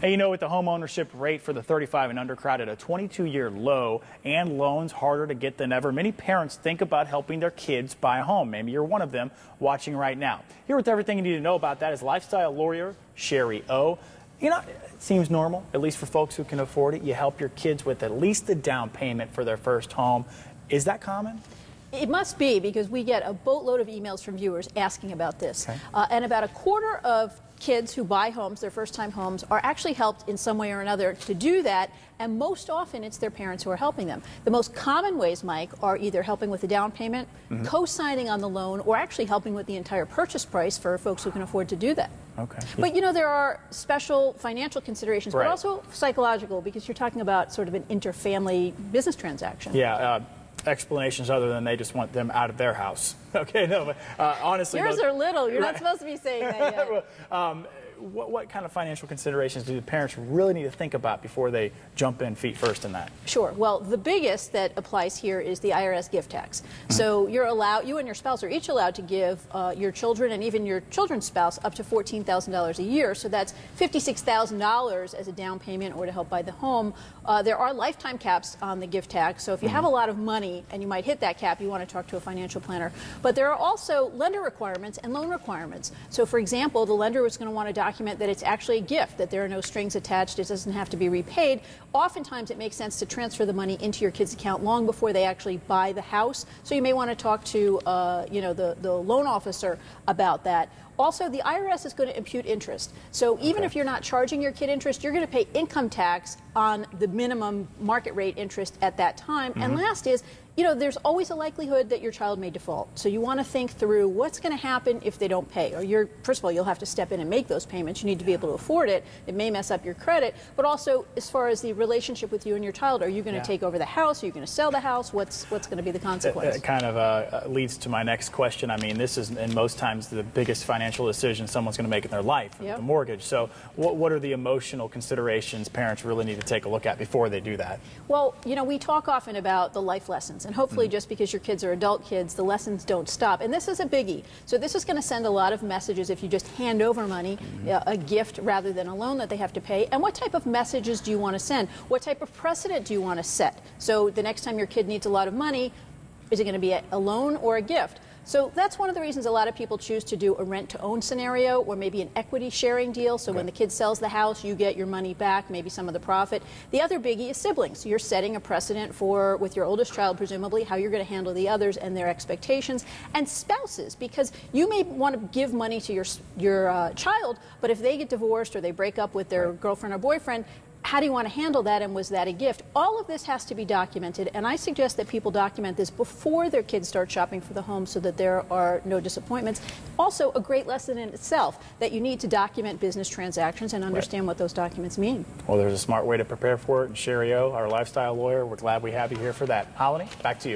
Hey, you know, with the home ownership rate for the 35 and under crowd at a 22-year low and loans harder to get than ever, many parents think about helping their kids buy a home. Maybe you're one of them watching right now. Here with everything you need to know about that is lifestyle lawyer Shari O. You know, it seems normal, at least for folks who can afford it. You help your kids with at least the down payment for their first home. Is that common? It must be, because we get a boatload of emails from viewers asking about this. Okay. And about a quarter of kids who buy homes, their first-time homes, are actually helped in some way or another to do that, and most often it's their parents who are helping them. The most common ways, Mike, are either helping with the down payment, co-signing on the loan, or actually helping with the entire purchase price for folks who can afford to do that. Okay. But you know, there are special financial considerations, Right. but also psychological, because you're talking about sort of an inter-family business transaction. Yeah. Explanations other than they just want them out of their house. Okay, no, but honestly, Yours are little. You're not supposed to be saying that yet. What kind of financial considerations do the parents really need to think about before they jump in feet first in that? Sure. Well, the biggest that applies here is the IRS gift tax. So you're allowed, you and your spouse are each allowed to give your children and even your children's spouse up to $14,000 a year. So that's $56,000 as a down payment or to help buy the home. There are lifetime caps on the gift tax. So if you have a lot of money and you might hit that cap, you want to talk to a financial planner. But there are also lender requirements and loan requirements. So for example, the lender is going to want to document that it's actually a gift, that there are no strings attached, it doesn't have to be repaid. Oftentimes it makes sense to transfer the money into your kid's account long before they actually buy the house. So you may want to talk to you know, the loan officer about that. Also, the IRS is going to impute interest. So even if you're not charging your kid interest, you're going to pay income tax on the minimum market rate interest at that time. And last is, you know, there's always a likelihood that your child may default. So you want to think through what's going to happen if they don't pay. Or first of all, you'll have to step in and make those payments. You need to be able to afford it. It may mess up your credit. But also, as far as the relationship with you and your child, are you going to take over the house? Are you going to sell the house? What's going to be the consequence? It kind of leads to my next question. I mean, this is, in most times, the biggest financial decision someone's going to make in their life, the mortgage. So what are the emotional considerations parents really need to take a look at before they do that? Well, you know, we talk often about the life lessons. And hopefully just because your kids are adult kids, the lessons don't stop. And this is a biggie. So this is going to send a lot of messages if you just hand over money, a gift rather than a loan that they have to pay. And what type of messages do you want to send? What type of precedent do you want to set? So the next time your kid needs a lot of money, is it going to be a loan or a gift? So that's one of the reasons a lot of people choose to do a rent-to-own scenario or maybe an equity sharing deal. So when the kid sells the house, you get your money back, maybe some of the profit. The other biggie is siblings. So you're setting a precedent for, with your oldest child presumably, how you're going to handle the others and their expectations. And spouses, because you may want to give money to your child, but if they get divorced or they break up with their girlfriend or boyfriend, how do you want to handle that, and was that a gift? All of this has to be documented, and I suggest that people document this before their kids start shopping for the home so that there are no disappointments. Also, a great lesson in itself, that you need to document business transactions and understand what those documents mean. Well, there's a smart way to prepare for it. And Shari O, our lifestyle lawyer, we're glad we have you here for that. Holly, back to you.